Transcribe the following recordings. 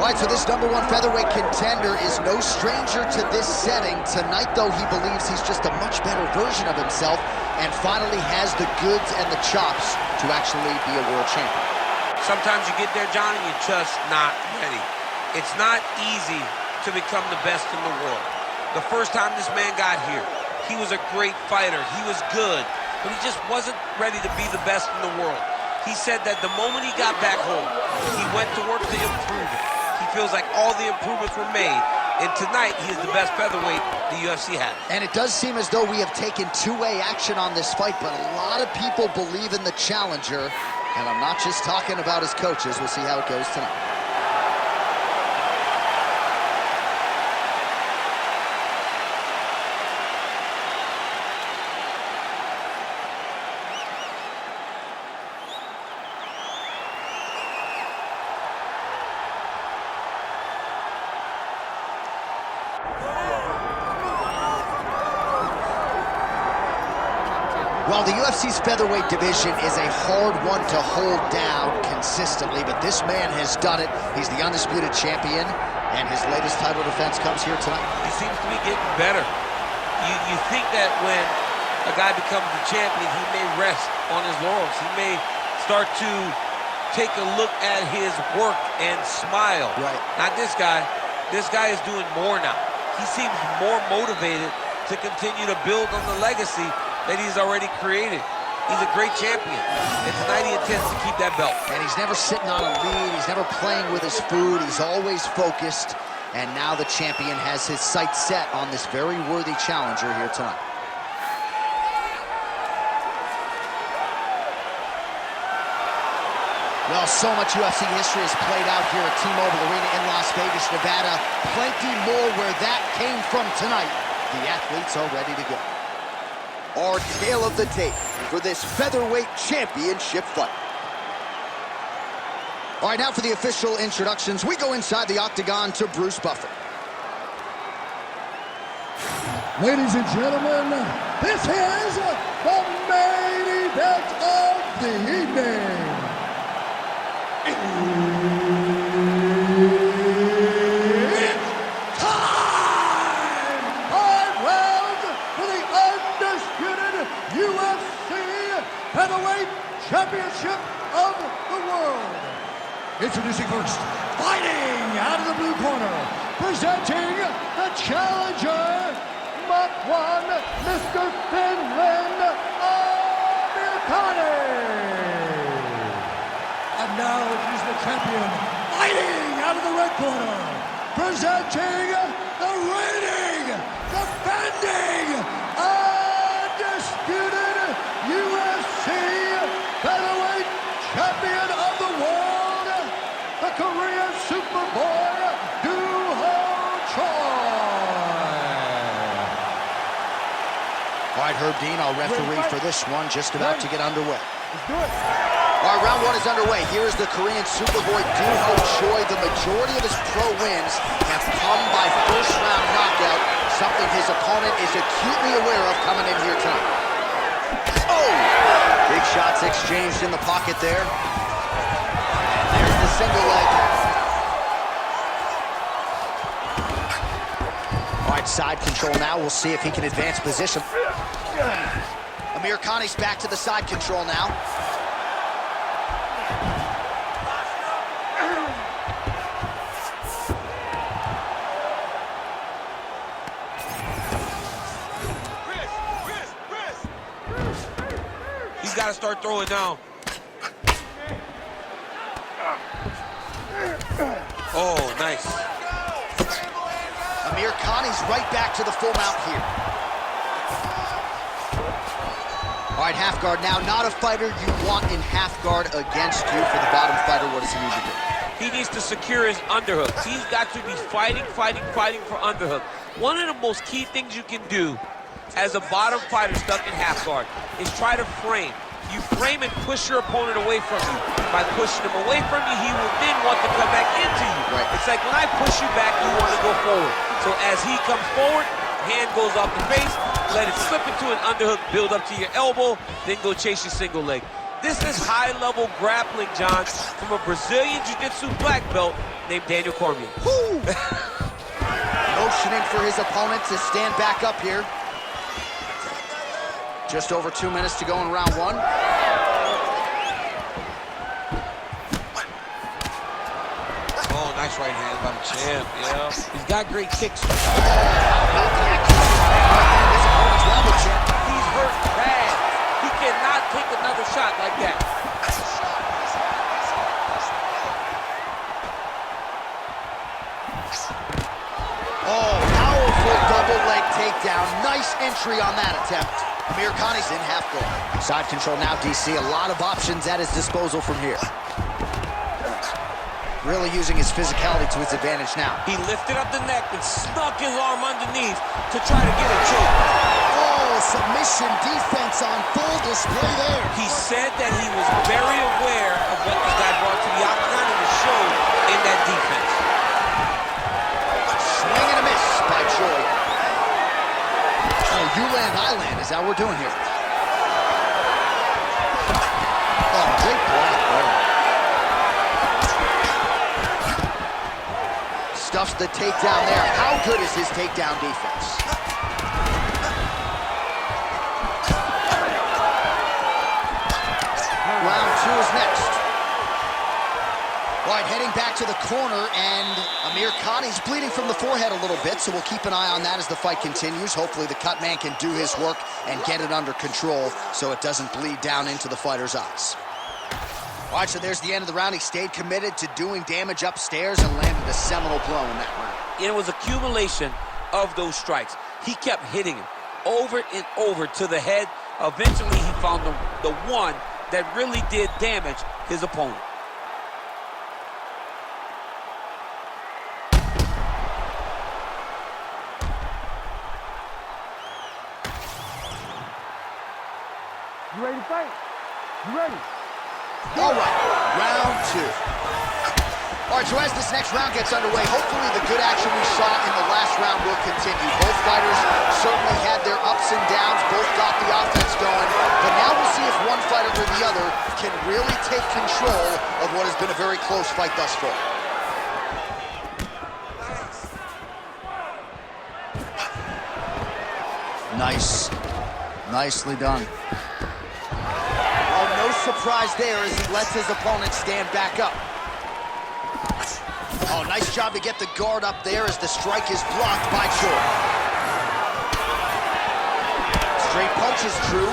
All right, so this #1 featherweight contender is no stranger to this setting. Tonight, though, he believes he's just a much better version of himself and finally has the goods and the chops to actually be a world champion. Sometimes you get there, John, and you're just not ready. It's not easy to become the best in the world. The first time this man got here, he was a great fighter. He was good, but he just wasn't ready to be the best in the world. He said that the moment he got back home, he went to work to improve it. He feels like all the improvements were made, and tonight he is the best featherweight the UFC has. And it does seem as though we have taken two-way action on this fight, but a lot of people believe in the challenger, and I'm not just talking about his coaches. We'll see how it goes tonight. Well, the UFC's featherweight division is a hard one to hold down consistently, but this man has done it. He's the undisputed champion, and his latest title defense comes here tonight. He seems to be getting better. You think that when a guy becomes the champion, he may rest on his laurels. He may start to take a look at his work and smile. Right. Not this guy. This guy is doing more now. He seems more motivated to continue to build on the legacy that he's already created. He's a great champion, and tonight he intends to keep that belt. And he's never sitting on a lead. He's never playing with his food. He's always focused, and now the champion has his sights set on this very worthy challenger here tonight. Well, so much UFC history has played out here at T-Mobile Arena in Las Vegas, Nevada. Plenty more where that came from tonight. The athletes are ready to go. Our tale of the tape for this featherweight championship fight. All right, now for the official introductions. We go inside the octagon to Bruce Buffer. Ladies and gentlemen, this is the main event of the evening. Featherweight Championship of the World. Introducing first, fighting out of the blue corner, presenting the challenger, Makwan Mr. Finland Amirkhani. And now he's the champion, fighting out of the red corner, presenting the reigning, defending, undisputed UFC featherweight champion of the world, the Korean Superboy, Dooho Choi. All right, Herb Dean, I'll referee for this one, just about to get underway. Let's do it. All right, round one is underway. Here is the Korean Superboy, Dooho Choi. The majority of his pro wins have come by first-round knockout, something his opponent is acutely aware of coming in here tonight. Oh! Big shots exchanged in the pocket there. And there's the single leg. All right, side control now. We'll see if he can advance position. Amirkhani's back to the side control now. He's got to start throwing now. Oh, nice. Amirkhani's right back to the full mount here. All right, half guard now. Not a fighter you want in half guard against you. For the bottom fighter, what does he need to do? He needs to secure his underhooks. He's got to be fighting for underhook. One of the most key things you can do as a bottom fighter stuck in half guard is try to frame. You frame and push your opponent away from you. By pushing him away from you, he will then want to come back into you. Right. It's like when I push you back, you want to go forward. So as he comes forward, hand goes off the face, let it slip into an underhook, build up to your elbow, then go chase your single leg. This is high-level grappling, John, from a Brazilian Jiu-Jitsu black belt named Daniel Cormier. Motioning for his opponent to stand back up here. Just over 2 minutes to go in round one. Oh, nice right hand by the champ, yeah. He's got great kicks. About the accuracy his opponent's level, champ. He's hurt bad. He cannot take another shot like that. Oh, powerful double leg takedown. Nice entry on that attempt. Amirkhani's in half guard. Side control now, DC. A lot of options at his disposal from here. Really using his physicality to his advantage now. He lifted up the neck and snuck his arm underneath to try to get a choke. Oh, submission defense on full display there. He said that he was very aware of what this guy brought to the octagon and it showed in that defense. Swing and a miss by Choi. Oh, you land, I land is how we're doing here. Oh, great block there. Stuffs the takedown there. How good is his takedown defense? Round two is next. All right, heading back to the corner, and Amirkhani's bleeding from the forehead a little bit, so we'll keep an eye on that as the fight continues. Hopefully the cut man can do his work and get it under control so it doesn't bleed down into the fighter's eyes. All right, so there's the end of the round. He stayed committed to doing damage upstairs and landed a seminal blow in that round. It was accumulation of those strikes. He kept hitting him over and over to the head. Eventually, he found the one that really did damage his opponent. You ready to fight? You ready? All right, round two. All right, so as this next round gets underway, hopefully the good action we saw in the last round will continue. Both fighters certainly had their ups and downs, both got the offense going, but now we'll see if one fighter or the other can really take control of what has been a very close fight thus far. Nice. Nicely done. No surprise there as he lets his opponent stand back up. Oh, nice job to get the guard up there as the strike is blocked by Choi. Straight punch is true.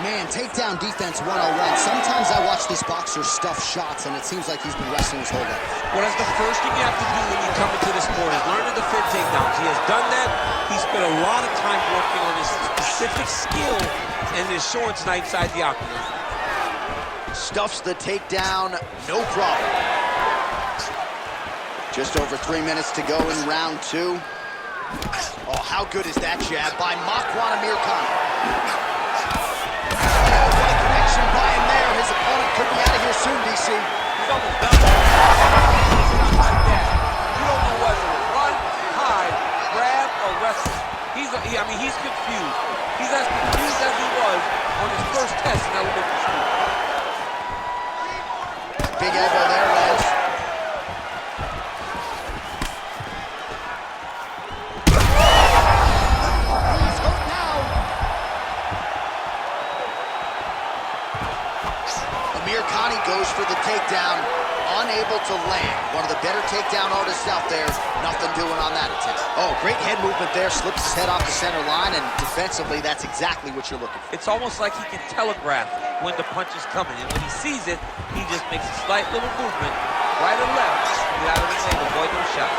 Man, takedown defense 101. Sometimes I watch this boxer stuff shots and it seems like he's been wrestling his whole life. Well, that's the first thing you have to do when you come into this sport is learn to defend takedowns. He has done that. He spent a lot of time working on his specific skill and is showing tonight inside the octagon. Stuffs the takedown, no problem. Just over 3 minutes to go in round two. Oh, how good is that jab by Makwan Amirkhani? Oh, what a connection by him there. His opponent could be out of here soon, DC. He's almost done. Like that. You don't know whether to run, hide, grab, or wrestle. He's confused. He's as confused as he was on his first test in elementary school. Big elbow there, Les. He's hurt now. Amirkhani goes for the takedown, unable to land. One of the better takedown artists out there. Nothing doing on that attempt. Oh, great head movement there. Slips his head off the center line, and defensively, that's exactly what you're looking for. It's almost like he can telegraph when the punch is coming, and when he sees it, he just makes a slight little movement, right or left, get out of the way to avoid those shots.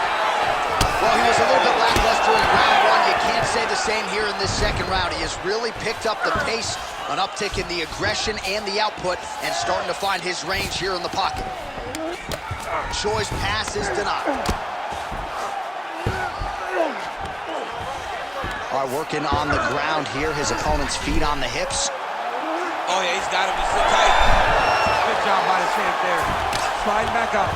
Well, he was a little bit lackluster in round one. You can't say the same here in this second round. He has really picked up the pace, an uptick in the aggression and the output, and starting to find his range here in the pocket. Choi's pass is denied. All right, working on the ground here. His opponent's feet on the hips. Oh, yeah, he's got him. He's so tight. Good job by the champ there. Sliding back up.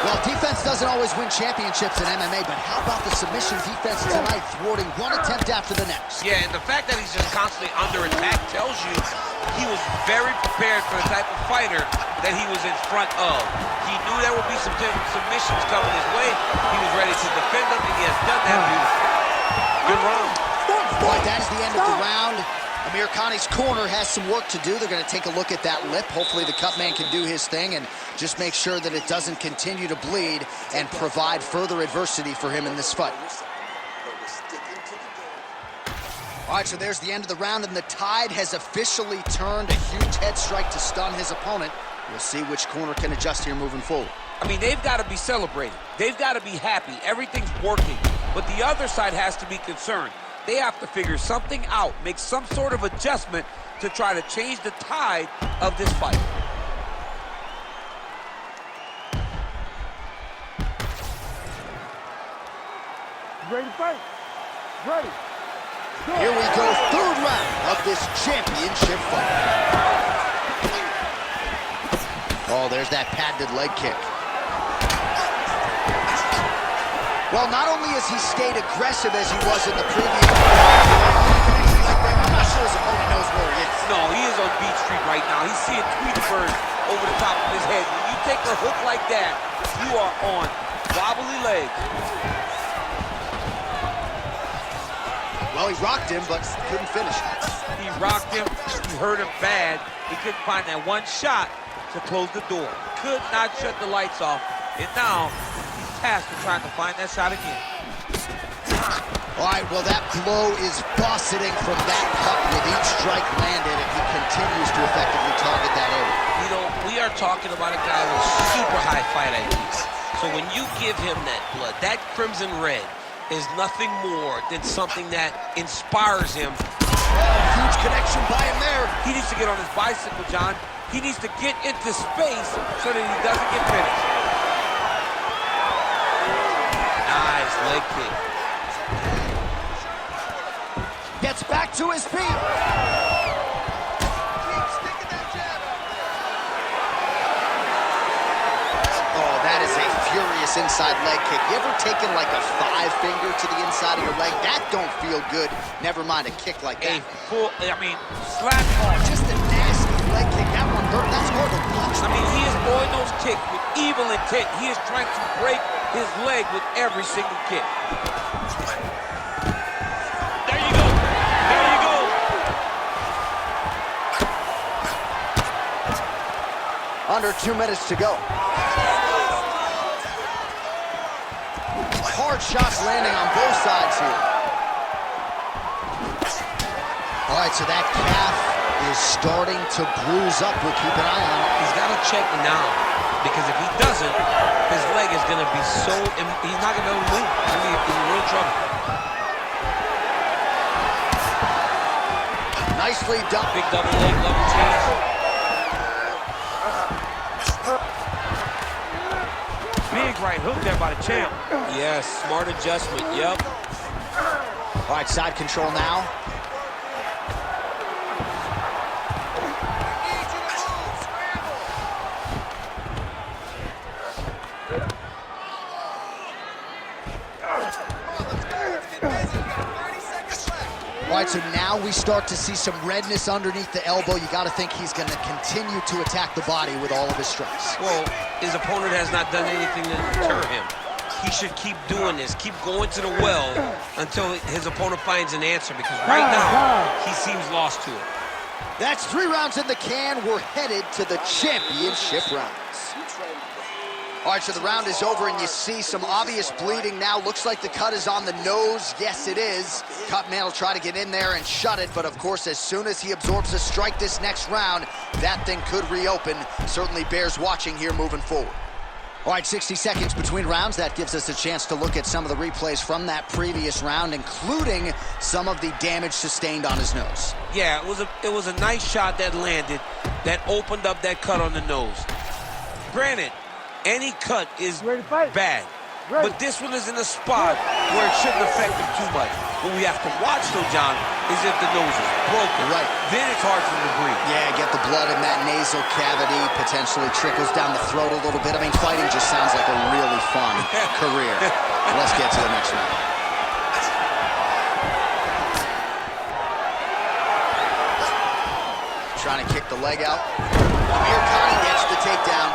Well, defense doesn't always win championships in MMA, but how about the submission defense tonight, thwarting one attempt after the next? Yeah, and the fact that he's just constantly under attack tells you he was very prepared for the type of fighter that he was in front of. He knew there would be some submissions coming his way. He was ready to defend them, and he has done that beautifully. Good round. All right, that is the end of the round. Amirkhani's corner has some work to do. They're going to take a look at that lip. Hopefully the cut man can do his thing and just make sure that it doesn't continue to bleed and provide further adversity for him in this fight. All right, so there's the end of the round, and the tide has officially turned. A huge head strike to stun his opponent. We'll see which corner can adjust here moving forward. I mean, they've got to be celebrating. They've got to be happy. Everything's working. But the other side has to be concerned. They have to figure something out, make some sort of adjustment to try to change the tide of this fight. Ready to fight? Ready. Here we go, third round of this championship fight. Oh, there's that patented leg kick. Well, not only has he stayed aggressive as he was in the previous I'm not sure his opponent knows where he is. No, he is on Beach Street right now. He's seeing Tweety Bird over the top of his head. When you take a hook like that, you are on wobbly legs. Well, he rocked him, but couldn't finish it. He rocked him. He hurt him bad. He couldn't find that one shot to close the door. Could not shut the lights off. And now he's tasked with trying to find that shot again. All right, well, that blow is buffeting from that cut with each strike landed, and he continues to effectively target that area. You know, we are talking about a guy with super high fight IQ. So when you give him that blood, that crimson red is nothing more than something that inspires him. Huge connection by him there. He needs to get on his bicycle, John. He needs to get into space so that he doesn't get finished. Nice leg kick. Gets back to his feet. Keep sticking that jab out there. Oh, that is a furious inside leg kick. You ever taken like a 5-finger to the inside of your leg? That don't feel good. Never mind a kick like that. Slap. Oh, just a nasty leg kick. That one hurt. That's hard to watch. I mean, he is throwing those kicks with evil intent. He is trying to break his leg with every single kick. There you go. There you go. Under 2 minutes to go. Hard shots landing on both sides here. All right, so that calf is starting to bruise up. We'll keep an eye on it. He's got to check now, because if he doesn't, his leg is going to be so... He's not going to be able to move. I mean, he's in real trouble. Nicely done. Big double leg, level change. Big right hook there by the champ. Yes, smart adjustment, yep. All right, side control now. All right, so now we start to see some redness underneath the elbow. You got to think he's going to continue to attack the body with all of his strikes. Well, his opponent has not done anything to deter him. He should keep doing this, keep going to the well until his opponent finds an answer, because right now, he seems lost to it. That's 3 rounds in the can. We're headed to the championship rounds. All right, so the round is over, and you see some obvious bleeding now. Looks like the cut is on the nose. Yes, it is. Cut man will try to get in there and shut it, but of course, as soon as he absorbs a strike this next round, that thing could reopen. Certainly bears watching here moving forward. All right, 60 seconds between rounds. That gives us a chance to look at some of the replays from that previous round, including some of the damage sustained on his nose. Yeah, it was a nice shot that landed, that opened up that cut on the nose. Granted, any cut is bad, but this one is in a spot where it shouldn't affect him too much. What we have to watch, though, John, is if the nose is broken. Right. Then it's hard for him to breathe. Yeah, get the blood in that nasal cavity, potentially trickles down the throat a little bit. I mean, fighting just sounds like a really fun career. Let's get to the next one. Trying to kick the leg out. Amirkhani gets the takedown.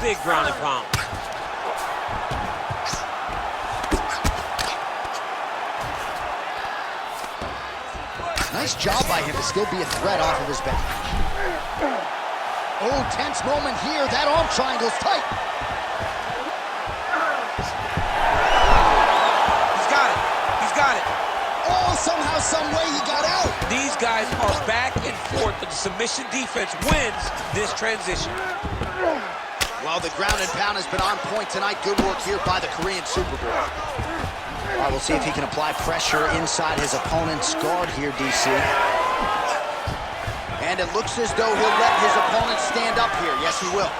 Big ground and pound. Nice job by him to still be a threat off of his back. Oh, tense moment here. That arm triangle's tight. He's got it. He's got it. Oh, somehow, some way he got out. These guys are back and forth, but the submission defense wins this transition. Well, the ground and pound has been on point tonight. Good work here by the Korean Superboy. All right, we'll see if he can apply pressure inside his opponent's guard here, DC. And it looks as though he'll let his opponent stand up here. Yes, he will.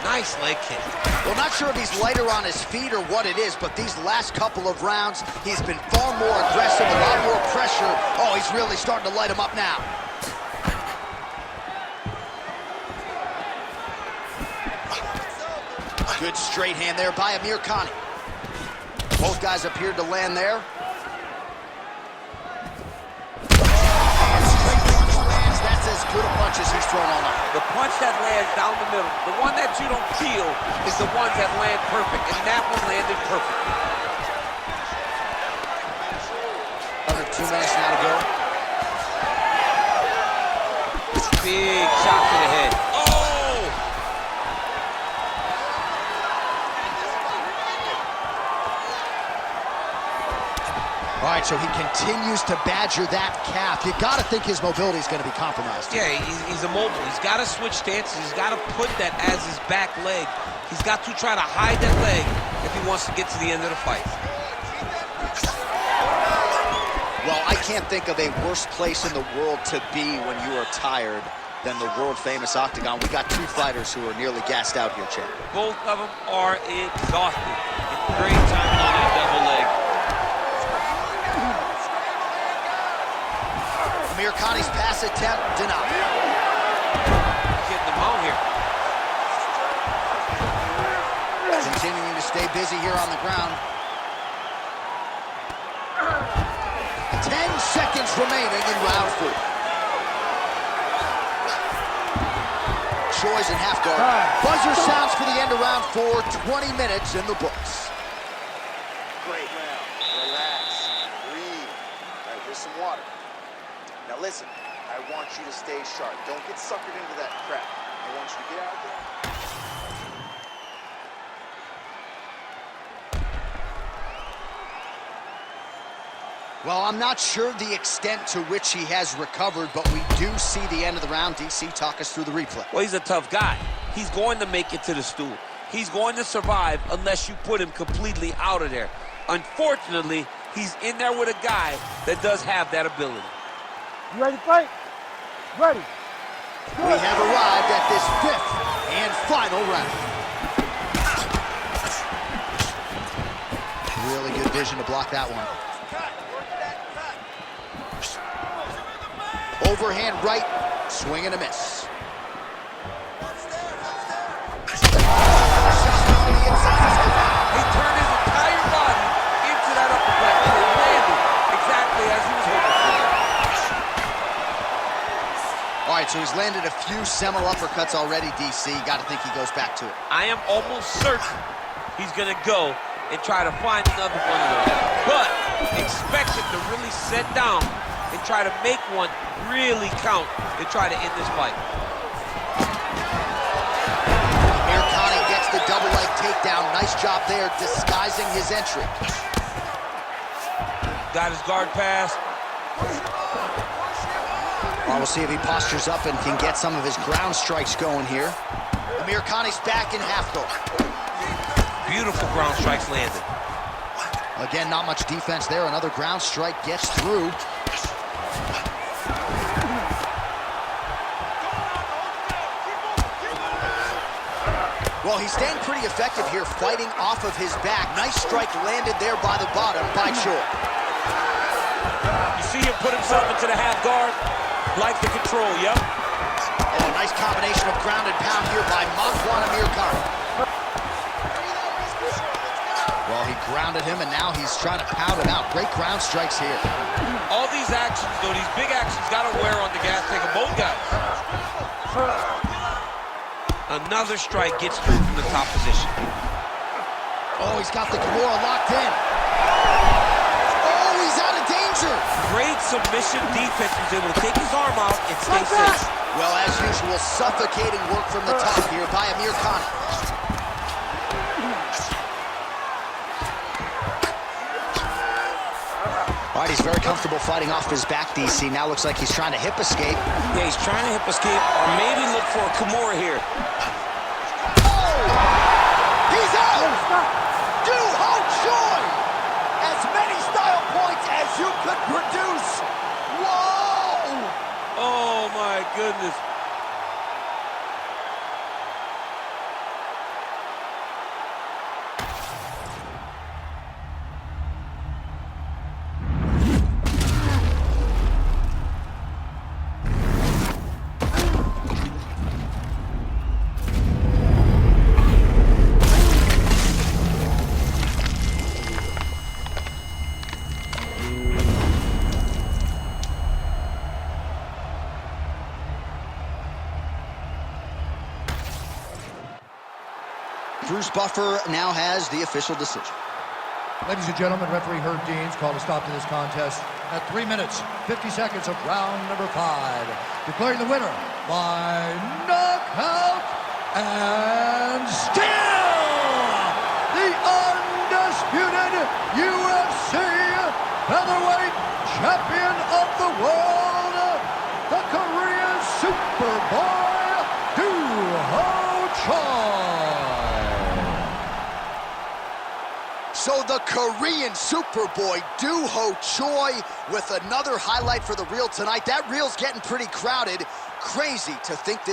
Nice leg kick. Well, not sure if he's lighter on his feet or what it is, but these last couple of rounds, he's been far more aggressive, a lot more pressure. Oh, he's really starting to light him up now. Good straight hand there by Amirkhani. Both guys appeared to land there. And straight punch lands. That's as good a punch as he's thrown all night. The punch that lands down the middle, the one that you don't feel, is the ones that land perfect, and that one landed perfect. Under 2 minutes now to go. Big shot to the head. Oh! All right, so he continues to badger that calf. You got to think his mobility is going to be compromised. Yeah, he's immobile. He's got to switch stances. He's got to put that as his back leg. He's got to try to hide that leg if he wants to get to the end of the fight. Well, I can't think of a worse place in the world to be when you are tired than the world-famous octagon. We got two fighters who are nearly gassed out here, Chad. Both of them are exhausted. Great time on that double leg. Amirkhani's pass attempt denied. Getting them out here. Continuing to stay busy here on the ground. 10 seconds remaining in round 4. Choi's in half guard. Buzzer sounds for the end of round 4. 20 minutes in the books. Great round. Relax. Breathe. All right, here's some water. Now listen, I want you to stay sharp. Don't get suckered into that crap. I want you to get out there. Well, I'm not sure the extent to which he has recovered, but we do see the end of the round. DC, talk us through the replay. Well, he's a tough guy. He's going to make it to the stool. He's going to survive unless you put him completely out of there. Unfortunately, he's in there with a guy that does have that ability. You ready to fight? Ready. We have arrived at this 5th and final round. Really good vision to block that one. Overhand right, swing and a miss. He turned his entire body into that uppercut, and it landed exactly as he was hoping for. All right, so he's landed a few seminal uppercuts already, DC. Got to think he goes back to it. I am almost certain he's going to go and try to find another one of those. But expect him to really sit down and try to make one really count and try to end this fight. Amirkhani gets the double leg takedown. Nice job there, disguising his entry. Got his guard pass. Well, we'll see if he postures up and can get some of his ground strikes going here. Amirkhani's back in half guard. Beautiful ground strikes landed. Again, not much defense there. Another ground strike gets through. Well, he's staying pretty effective here, fighting off of his back. Nice strike landed there by the bottom by Choi. You see him put himself into the half guard. Like the control, yep. And a nice combination of ground and pound here by Makwan Amirkhani. Well, he grounded him, and now he's trying to pound him out. Great ground strikes here. All these actions, though, these big actions, got to wear on the gas tank of both guys. Another strike gets through from the top position. Oh, he's got the Kimura locked in. Oh, he's out of danger. Great submission defense. He was able to take his arm out and stay safe. Well, as usual, suffocating work from the top here by Amirkhani. All right, he's very comfortable fighting off his back, DC. Now looks like he's trying to hip escape. Yeah, he's trying to hip escape or maybe look for a Kimura here. Oh! He's out! Dooho Choi! As many style points as you could produce. Whoa! Oh, my goodness. Bruce Buffer now has the official decision. Ladies and gentlemen, referee Herb Deans called a stop to this contest at 3 minutes, 50 seconds of round number 5. Declaring the winner by knockout and still the undisputed UFC featherweight champion of the world, the Korean Superboy, Dooho Choi. So the Korean Superboy, Dooho Choi, with another highlight for the reel tonight. That reel's getting pretty crowded. Crazy to think this